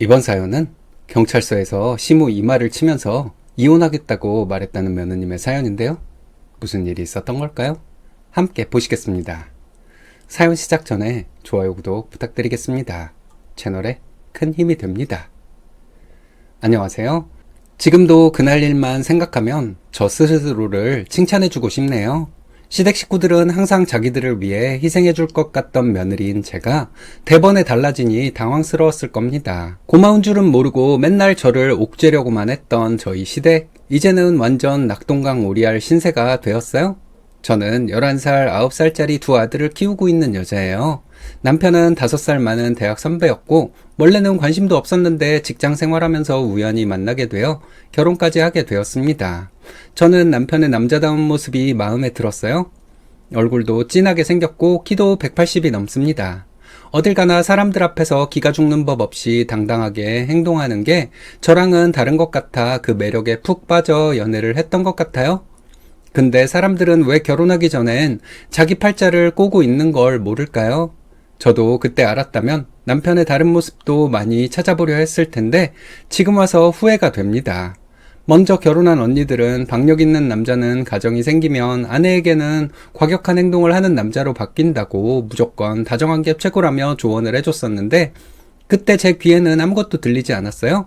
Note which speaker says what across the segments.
Speaker 1: 이번 사연은 경찰서에서 시모 이마를 치면서 이혼하겠다고 말했다는 며느님의 사연인데요. 무슨 일이 있었던 걸까요? 함께 보시겠습니다. 사연 시작 전에 좋아요, 구독 부탁드리겠습니다. 채널에 큰 힘이 됩니다. 안녕하세요. 지금도 그날 일만 생각하면 저 스스로를 칭찬해주고 싶네요. 시댁 식구들은 항상 자기들을 위해 희생해줄 것 같던 며느리인 제가 대번에 달라지니 당황스러웠을 겁니다. 고마운 줄은 모르고 맨날 저를 옥죄려고만 했던 저희 시댁, 이제는 완전 낙동강 오리알 신세가 되었어요. 저는 11살, 9살짜리 두 아들을 키우고 있는 여자예요. 남편은 5살 많은 대학 선배였고 원래는 관심도 없었는데 직장 생활하면서 우연히 만나게 되어 결혼까지 하게 되었습니다. 저는 남편의 남자다운 모습이 마음에 들었어요. 얼굴도 진하게 생겼고 키도 180이 넘습니다. 어딜 가나 사람들 앞에서 기가 죽는 법 없이 당당하게 행동하는 게 저랑은 다른 것 같아 그 매력에 푹 빠져 연애를 했던 것 같아요. 근데 사람들은 왜 결혼하기 전엔 자기 팔자를 꼬고 있는 걸 모를까요? 저도 그때 알았다면 남편의 다른 모습도 많이 찾아보려 했을 텐데 지금 와서 후회가 됩니다. 먼저 결혼한 언니들은 박력 있는 남자는 가정이 생기면 아내에게는 과격한 행동을 하는 남자로 바뀐다고 무조건 다정한 게 최고라며 조언을 해줬었는데 그때 제 귀에는 아무것도 들리지 않았어요.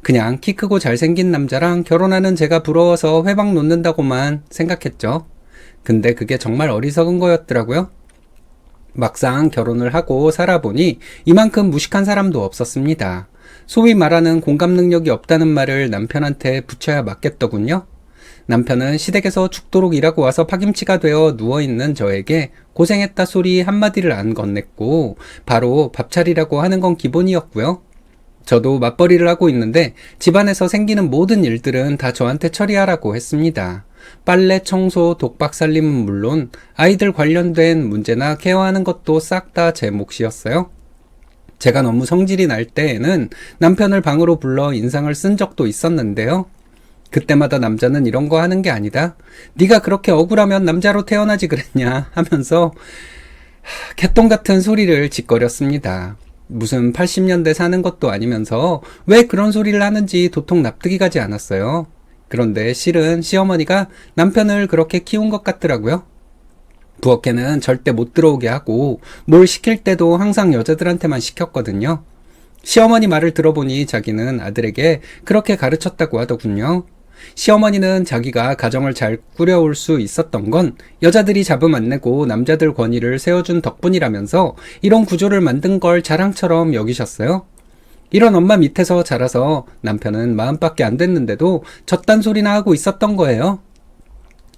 Speaker 1: 그냥 키 크고 잘생긴 남자랑 결혼하는 제가 부러워서 회방 놓는다고만 생각했죠. 근데 그게 정말 어리석은 거였더라고요. 막상 결혼을 하고 살아보니 이만큼 무식한 사람도 없었습니다. 소위 말하는 공감 능력이 없다는 말을 남편한테 붙여야 맞겠더군요. 남편은 시댁에서 죽도록 일하고 와서 파김치가 되어 누워있는 저에게 고생했다 소리 한마디를 안 건넸고 바로 밥 차리라고 하는 건 기본이었고요. 저도 맞벌이를 하고 있는데 집안에서 생기는 모든 일들은 다 저한테 처리하라고 했습니다. 빨래, 청소, 독박 살림은 물론 아이들 관련된 문제나 케어하는 것도 싹 다 제 몫이었어요. 제가 너무 성질이 날 때에는 남편을 방으로 불러 인상을 쓴 적도 있었는데요. 그때마다 남자는 이런 거 하는 게 아니다. 네가 그렇게 억울하면 남자로 태어나지 그랬냐 하면서 개똥 같은 소리를 짓거렸습니다. 무슨 80년대 사는 것도 아니면서 왜 그런 소리를 하는지 도통 납득이 가지 않았어요. 그런데 실은 시어머니가 남편을 그렇게 키운 것 같더라고요. 부엌에는 절대 못 들어오게 하고 뭘 시킬 때도 항상 여자들한테만 시켰거든요. 시어머니 말을 들어보니 자기는 아들에게 그렇게 가르쳤다고 하더군요. 시어머니는 자기가 가정을 잘 꾸려올 수 있었던 건 여자들이 잡음 안 내고 남자들 권위를 세워준 덕분이라면서 이런 구조를 만든 걸 자랑처럼 여기셨어요. 이런 엄마 밑에서 자라서 남편은 마음밖에 안 됐는데도 저딴 소리나 하고 있었던 거예요.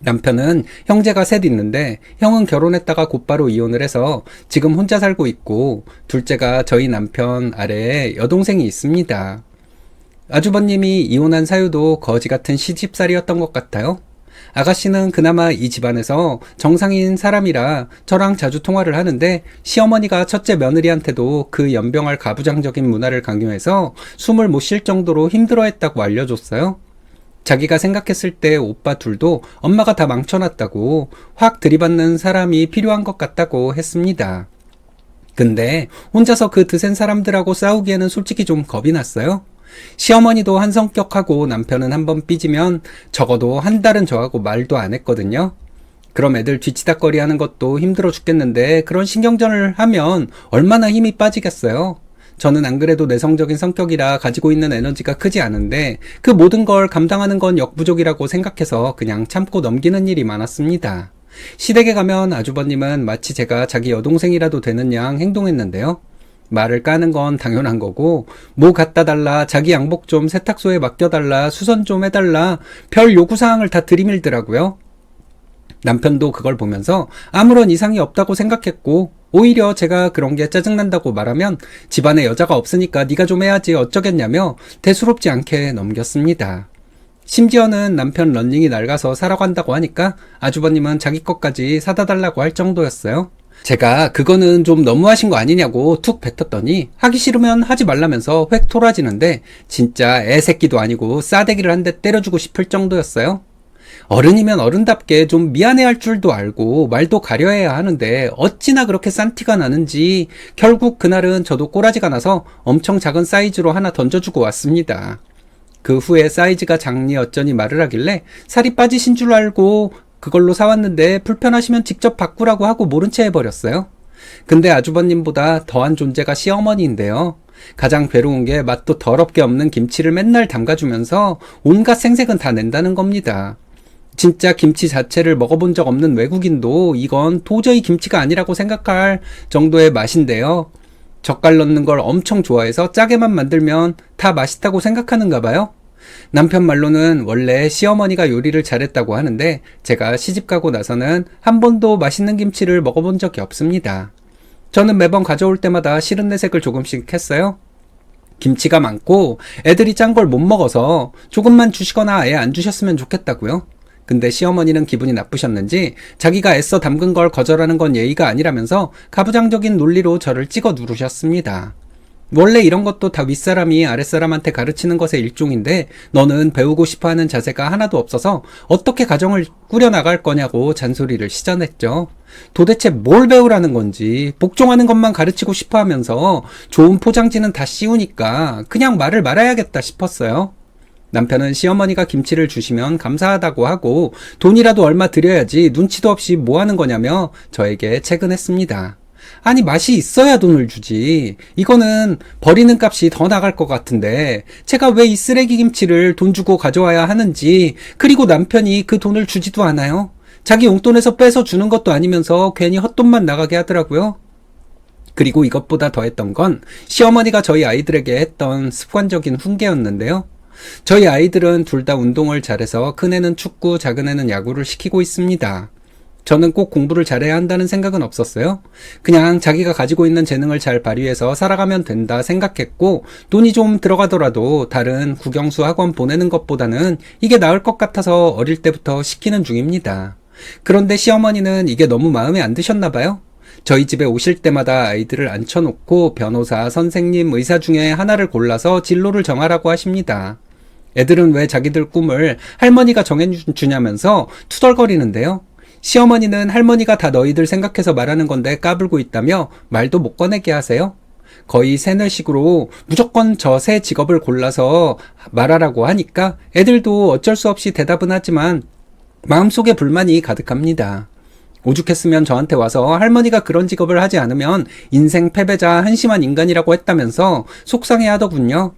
Speaker 1: 남편은 형제가 셋 있는데 형은 결혼했다가 곧바로 이혼을 해서 지금 혼자 살고 있고 둘째가 저희 남편 아래에 여동생이 있습니다. 아주버님이 이혼한 사유도 거지 같은 시집살이였던 것 같아요. 아가씨는 그나마 이 집안에서 정상인 사람이라 저랑 자주 통화를 하는데 시어머니가 첫째 며느리한테도 그 연병할 가부장적인 문화를 강요해서 숨을 못 쉴 정도로 힘들어했다고 알려줬어요. 자기가 생각했을 때 오빠 둘도 엄마가 다 망쳐놨다고 확 들이받는 사람이 필요한 것 같다고 했습니다. 근데 혼자서 그 드센 사람들하고 싸우기에는 솔직히 좀 겁이 났어요. 시어머니도 한 성격하고 남편은 한번 삐지면 적어도 한 달은 저하고 말도 안 했거든요. 그럼 애들 뒤치다꺼리 하는 것도 힘들어 죽겠는데 그런 신경전을 하면 얼마나 힘이 빠지겠어요. 저는 안 그래도 내성적인 성격이라 가지고 있는 에너지가 크지 않은데 그 모든 걸 감당하는 건 역부족이라고 생각해서 그냥 참고 넘기는 일이 많았습니다. 시댁에 가면 아주버님은 마치 제가 자기 여동생이라도 되는 양 행동했는데요. 말을 까는 건 당연한 거고 뭐 갖다 달라, 자기 양복 좀 세탁소에 맡겨달라, 수선 좀 해달라 별 요구사항을 다 들이밀더라고요. 남편도 그걸 보면서 아무런 이상이 없다고 생각했고 오히려 제가 그런 게 짜증난다고 말하면 집안에 여자가 없으니까 네가 좀 해야지 어쩌겠냐며 대수롭지 않게 넘겼습니다. 심지어는 남편 런닝이 낡아서 사러 간다고 하니까 아주버님은 자기 것까지 사다 달라고 할 정도였어요. 제가 그거는 좀 너무하신 거 아니냐고 툭 뱉었더니 하기 싫으면 하지 말라면서 획 토라지는데 진짜 애새끼도 아니고 싸대기를 한 대 때려주고 싶을 정도였어요. 어른이면 어른답게 좀 미안해할 줄도 알고 말도 가려해야 하는데 어찌나 그렇게 싼 티가 나는지 결국 그날은 저도 꼬라지가 나서 엄청 작은 사이즈로 하나 던져주고 왔습니다. 그 후에 사이즈가 작니 어쩌니 말을 하길래 살이 빠지신 줄 알고 그걸로 사왔는데 불편하시면 직접 바꾸라고 하고 모른 채 해버렸어요. 근데 아주버님보다 더한 존재가 시어머니인데요. 가장 괴로운 게 맛도 더럽게 없는 김치를 맨날 담가주면서 온갖 생색은 다 낸다는 겁니다. 진짜 김치 자체를 먹어본 적 없는 외국인도 이건 도저히 김치가 아니라고 생각할 정도의 맛인데요. 젓갈 넣는 걸 엄청 좋아해서 짜게만 만들면 다 맛있다고 생각하는가 봐요. 남편 말로는 원래 시어머니가 요리를 잘했다고 하는데 제가 시집가고 나서는 한 번도 맛있는 김치를 먹어본 적이 없습니다. 저는 매번 가져올 때마다 싫은 내색을 조금씩 했어요. 김치가 많고 애들이 짠 걸 못 먹어서 조금만 주시거나 아예 안 주셨으면 좋겠다고요. 근데 시어머니는 기분이 나쁘셨는지 자기가 애써 담근 걸 거절하는 건 예의가 아니라면서 가부장적인 논리로 저를 찍어 누르셨습니다. 원래 이런 것도 다 윗사람이 아랫사람한테 가르치는 것의 일종인데 너는 배우고 싶어하는 자세가 하나도 없어서 어떻게 가정을 꾸려나갈 거냐고 잔소리를 시전했죠. 도대체 뭘 배우라는 건지 복종하는 것만 가르치고 싶어 하면서 좋은 포장지는 다 씌우니까 그냥 말을 말아야겠다 싶었어요. 남편은 시어머니가 김치를 주시면 감사하다고 하고 돈이라도 얼마 드려야지 눈치도 없이 뭐 하는 거냐며 저에게 채근했습니다. 아니 맛이 있어야 돈을 주지. 이거는 버리는 값이 더 나갈 것 같은데 제가 왜 이 쓰레기 김치를 돈 주고 가져와야 하는지, 그리고 남편이 그 돈을 주지도 않아요. 자기 용돈에서 빼서 주는 것도 아니면서 괜히 헛돈만 나가게 하더라고요. 그리고 이것보다 더했던 건 시어머니가 저희 아이들에게 했던 습관적인 훈계였는데요. 저희 아이들은 둘 다 운동을 잘해서 큰애는 축구, 작은애는 야구를 시키고 있습니다. 저는 꼭 공부를 잘해야 한다는 생각은 없었어요. 그냥 자기가 가지고 있는 재능을 잘 발휘해서 살아가면 된다 생각했고 돈이 좀 들어가더라도 다른 국영수 학원 보내는 것보다는 이게 나을 것 같아서 어릴 때부터 시키는 중입니다. 그런데 시어머니는 이게 너무 마음에 안 드셨나 봐요. 저희 집에 오실 때마다 아이들을 앉혀놓고 변호사, 선생님, 의사 중에 하나를 골라서 진로를 정하라고 하십니다. 애들은 왜 자기들 꿈을 할머니가 정해주냐면서 투덜거리는데요. 시어머니는 할머니가 다 너희들 생각해서 말하는 건데 까불고 있다며 말도 못 꺼내게 하세요. 거의 세뇌식으로 무조건 저 새 직업을 골라서 말하라고 하니까 애들도 어쩔 수 없이 대답은 하지만 마음속에 불만이 가득합니다. 오죽했으면 저한테 와서 할머니가 그런 직업을 하지 않으면 인생 패배자 한심한 인간이라고 했다면서 속상해 하더군요.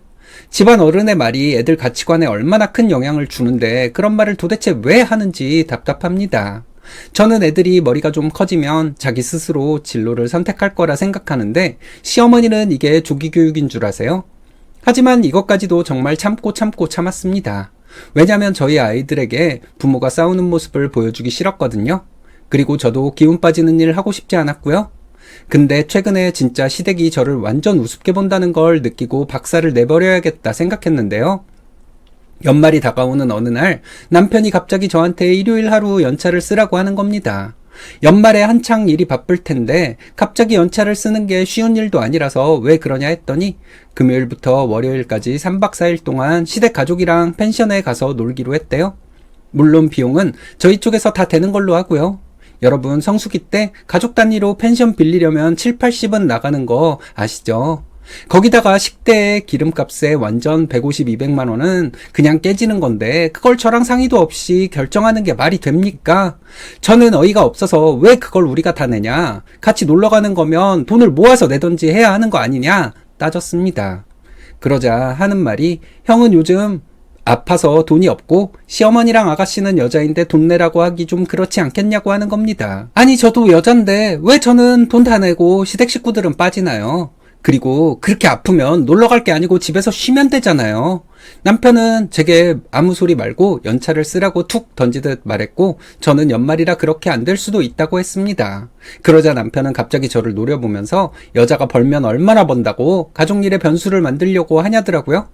Speaker 1: 집안 어른의 말이 애들 가치관에 얼마나 큰 영향을 주는데 그런 말을 도대체 왜 하는지 답답합니다. 저는 애들이 머리가 좀 커지면 자기 스스로 진로를 선택할 거라 생각하는데 시어머니는 이게 조기 교육인 줄 아세요? 하지만 이것까지도 정말 참고 참았습니다. 왜냐면 저희 아이들에게 부모가 싸우는 모습을 보여주기 싫었거든요. 그리고 저도 기운 빠지는 일 하고 싶지 않았고요. 근데 최근에 진짜 시댁이 저를 완전 우습게 본다는 걸 느끼고 박살을 내버려야겠다 생각했는데요. 연말이 다가오는 어느 날 남편이 갑자기 저한테 일요일 하루 연차를 쓰라고 하는 겁니다. 연말에 한창 일이 바쁠 텐데 갑자기 연차를 쓰는 게 쉬운 일도 아니라서 왜 그러냐 했더니 금요일부터 월요일까지 3박 4일 동안 시댁 가족이랑 펜션에 가서 놀기로 했대요. 물론 비용은 저희 쪽에서 다 되는 걸로 하고요. 여러분 성수기 때 가족 단위로 펜션 빌리려면 7, 80은 나가는 거 아시죠? 거기다가 식대에 기름값에 완전 150, 200만 원은 그냥 깨지는 건데 그걸 저랑 상의도 없이 결정하는 게 말이 됩니까? 저는 어이가 없어서 왜 그걸 우리가 다 내냐? 같이 놀러 가는 거면 돈을 모아서 내던지 해야 하는 거 아니냐? 따졌습니다. 그러자 하는 말이 형은 요즘 아파서 돈이 없고 시어머니랑 아가씨는 여자인데 돈 내라고 하기 좀 그렇지 않겠냐고 하는 겁니다. 아니 저도 여잔데 왜 저는 돈 다 내고 시댁 식구들은 빠지나요? 그리고 그렇게 아프면 놀러 갈 게 아니고 집에서 쉬면 되잖아요. 남편은 제게 아무 소리 말고 연차를 쓰라고 툭 던지듯 말했고 저는 연말이라 그렇게 안 될 수도 있다고 했습니다. 그러자 남편은 갑자기 저를 노려보면서 여자가 벌면 얼마나 번다고 가족일에 변수를 만들려고 하냐더라고요.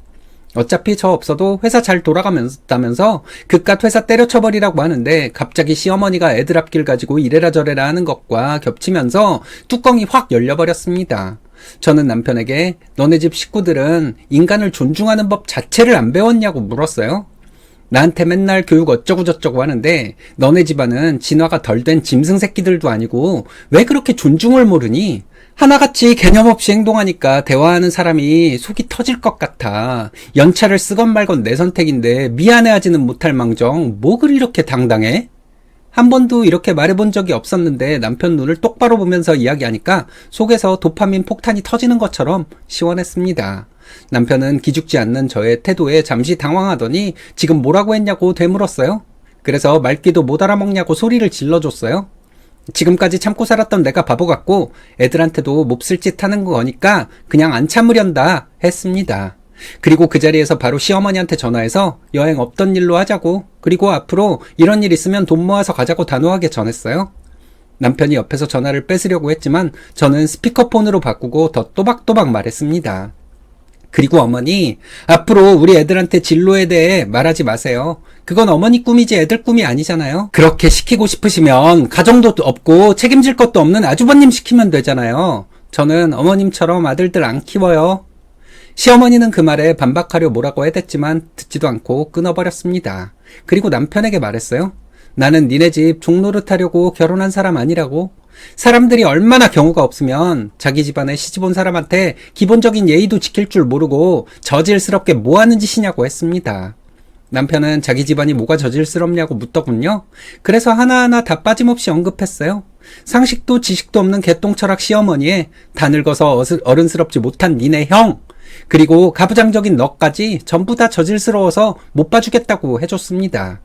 Speaker 1: 어차피 저 없어도 회사 잘 돌아가면서 그깟 회사 때려쳐버리라고 하는데 갑자기 시어머니가 애들 앞길 가지고 이래라 저래라 하는 것과 겹치면서 뚜껑이 확 열려버렸습니다. 저는 남편에게 너네 집 식구들은 인간을 존중하는 법 자체를 안 배웠냐고 물었어요. 나한테 맨날 교육 어쩌고저쩌고 하는데 너네 집안은 진화가 덜 된 짐승 새끼들도 아니고 왜 그렇게 존중을 모르니? 하나같이 개념 없이 행동하니까 대화하는 사람이 속이 터질 것 같아. 연차를 쓰건 말건 내 선택인데 미안해하지는 못할 망정 뭐 그리 이렇게 당당해? 한 번도 이렇게 말해본 적이 없었는데 남편 눈을 똑바로 보면서 이야기하니까 속에서 도파민 폭탄이 터지는 것처럼 시원했습니다. 남편은 기죽지 않는 저의 태도에 잠시 당황하더니 지금 뭐라고 했냐고 되물었어요. 그래서 말귀도 못 알아먹냐고 소리를 질러줬어요. 지금까지 참고 살았던 내가 바보 같고 애들한테도 몹쓸 짓 하는 거니까 그냥 안 참으련다 했습니다. 그리고 그 자리에서 바로 시어머니한테 전화해서 여행 없던 일로 하자고, 그리고 앞으로 이런 일 있으면 돈 모아서 가자고 단호하게 전했어요. 남편이 옆에서 전화를 뺏으려고 했지만 저는 스피커폰으로 바꾸고 더 또박또박 말했습니다. 그리고 어머니, 앞으로 우리 애들한테 진로에 대해 말하지 마세요. 그건 어머니 꿈이지 애들 꿈이 아니잖아요. 그렇게 시키고 싶으시면 가정도 없고 책임질 것도 없는 아주버님 시키면 되잖아요. 저는 어머님처럼 아들들 안 키워요. 시어머니는 그 말에 반박하려 뭐라고 해댔지만 듣지도 않고 끊어버렸습니다. 그리고 남편에게 말했어요. 나는 니네 집 종노릇하려고 결혼한 사람 아니라고. 사람들이 얼마나 경우가 없으면 자기 집안에 시집온 사람한테 기본적인 예의도 지킬 줄 모르고 저질스럽게 뭐 하는 짓이냐고 했습니다. 남편은 자기 집안이 뭐가 저질스럽냐고 묻더군요. 그래서 하나하나 다 빠짐없이 언급했어요. 상식도 지식도 없는 개똥철학 시어머니에 다 늙어서 어른스럽지 못한 니네 형, 그리고 가부장적인 너까지 전부 다 저질스러워서 못 봐주겠다고 해줬습니다.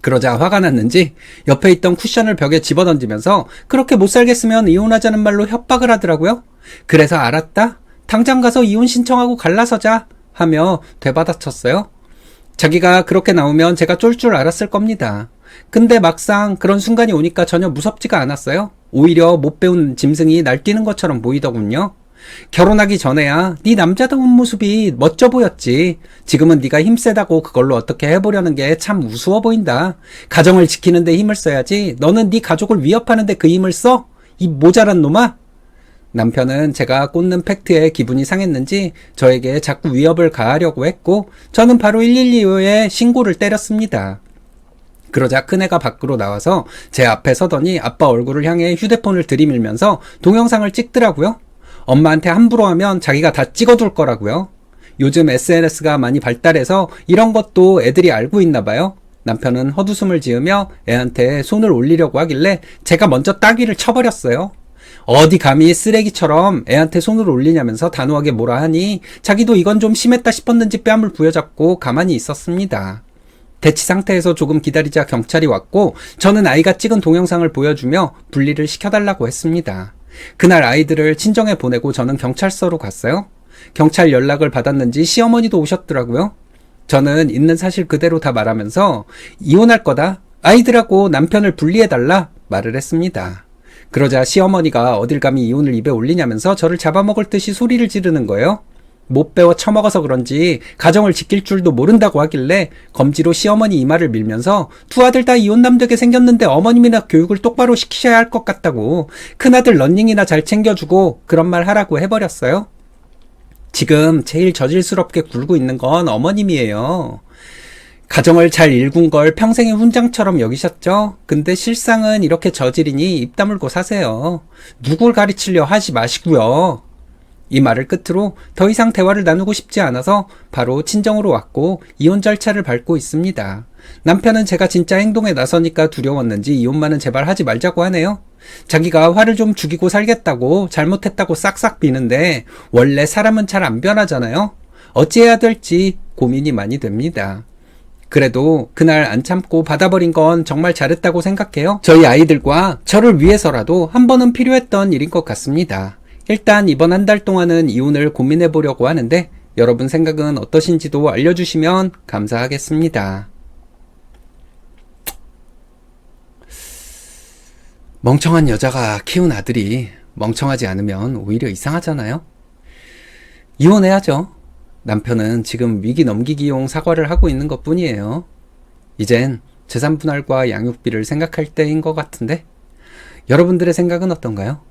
Speaker 1: 그러자 화가 났는지 옆에 있던 쿠션을 벽에 집어던지면서 그렇게 못 살겠으면 이혼하자는 말로 협박을 하더라고요. 그래서 알았다. 당장 가서 이혼 신청하고 갈라서자 하며 되받아쳤어요. 자기가 그렇게 나오면 제가 쫄 줄 알았을 겁니다. 근데 막상 그런 순간이 오니까 전혀 무섭지가 않았어요. 오히려 못 배운 짐승이 날뛰는 것처럼 보이더군요. 결혼하기 전에야 네 남자다운 모습이 멋져 보였지. 지금은 네가 힘세다고 그걸로 어떻게 해보려는 게 참 우스워 보인다. 가정을 지키는데 힘을 써야지. 너는 네 가족을 위협하는데 그 힘을 써? 이 모자란 놈아? 남편은 제가 꽂는 팩트에 기분이 상했는지 저에게 자꾸 위협을 가하려고 했고 저는 바로 112에 신고를 때렸습니다. 그러자 큰애가 밖으로 나와서 제 앞에 서더니 아빠 얼굴을 향해 휴대폰을 들이밀면서 동영상을 찍더라고요. 엄마한테 함부로 하면 자기가 다 찍어둘 거라고요. 요즘 SNS가 많이 발달해서 이런 것도 애들이 알고 있나 봐요. 남편은 헛웃음을 지으며 애한테 손을 올리려고 하길래 제가 먼저 따귀를 쳐버렸어요. 어디 감히 쓰레기처럼 애한테 손을 올리냐면서 단호하게 뭐라 하니 자기도 이건 좀 심했다 싶었는지 뺨을 부여잡고 가만히 있었습니다. 대치 상태에서 조금 기다리자 경찰이 왔고 저는 아이가 찍은 동영상을 보여주며 분리를 시켜달라고 했습니다. 그날 아이들을 친정에 보내고 저는 경찰서로 갔어요. 경찰 연락을 받았는지 시어머니도 오셨더라고요. 저는 있는 사실 그대로 다 말하면서 이혼할 거다, 아이들하고 남편을 분리해달라 말을 했습니다. 그러자 시어머니가 어딜 감히 이혼을 입에 올리냐면서 저를 잡아먹을 듯이 소리를 지르는 거예요. 못 배워 처먹어서 그런지 가정을 지킬 줄도 모른다고 하길래 검지로 시어머니 이마를 밀면서 두 아들 다 이혼남 되게 생겼는데 어머님이나 교육을 똑바로 시키셔야 할 것 같다고, 큰아들 러닝이나 잘 챙겨주고 그런 말 하라고 해버렸어요. 지금 제일 저질스럽게 굴고 있는 건 어머님이에요. 가정을 잘 일군 걸 평생의 훈장처럼 여기셨죠? 근데 실상은 이렇게 저질이니 입 다물고 사세요. 누굴 가르치려 하지 마시고요. 이 말을 끝으로 더 이상 대화를 나누고 싶지 않아서 바로 친정으로 왔고 이혼 절차를 밟고 있습니다. 남편은 제가 진짜 행동에 나서니까 두려웠는지 이혼만은 제발 하지 말자고 하네요. 자기가 화를 좀 죽이고 살겠다고 잘못했다고 싹싹 비는데 원래 사람은 잘 안 변하잖아요. 어찌해야 될지 고민이 많이 됩니다. 그래도 그날 안 참고 받아버린 건 정말 잘했다고 생각해요. 저희 아이들과 저를 위해서라도 한 번은 필요했던 일인 것 같습니다. 일단 이번 한 달 동안은 이혼을 고민해 보려고 하는데 여러분 생각은 어떠신지도 알려주시면 감사하겠습니다. 멍청한 여자가 키운 아들이 멍청하지 않으면 오히려 이상하잖아요. 이혼해야죠. 남편은 지금 위기 넘기기용 사과를 하고 있는 것 뿐이에요. 이젠 재산 분할과 양육비를 생각할 때인 것 같은데 여러분들의 생각은 어떤가요?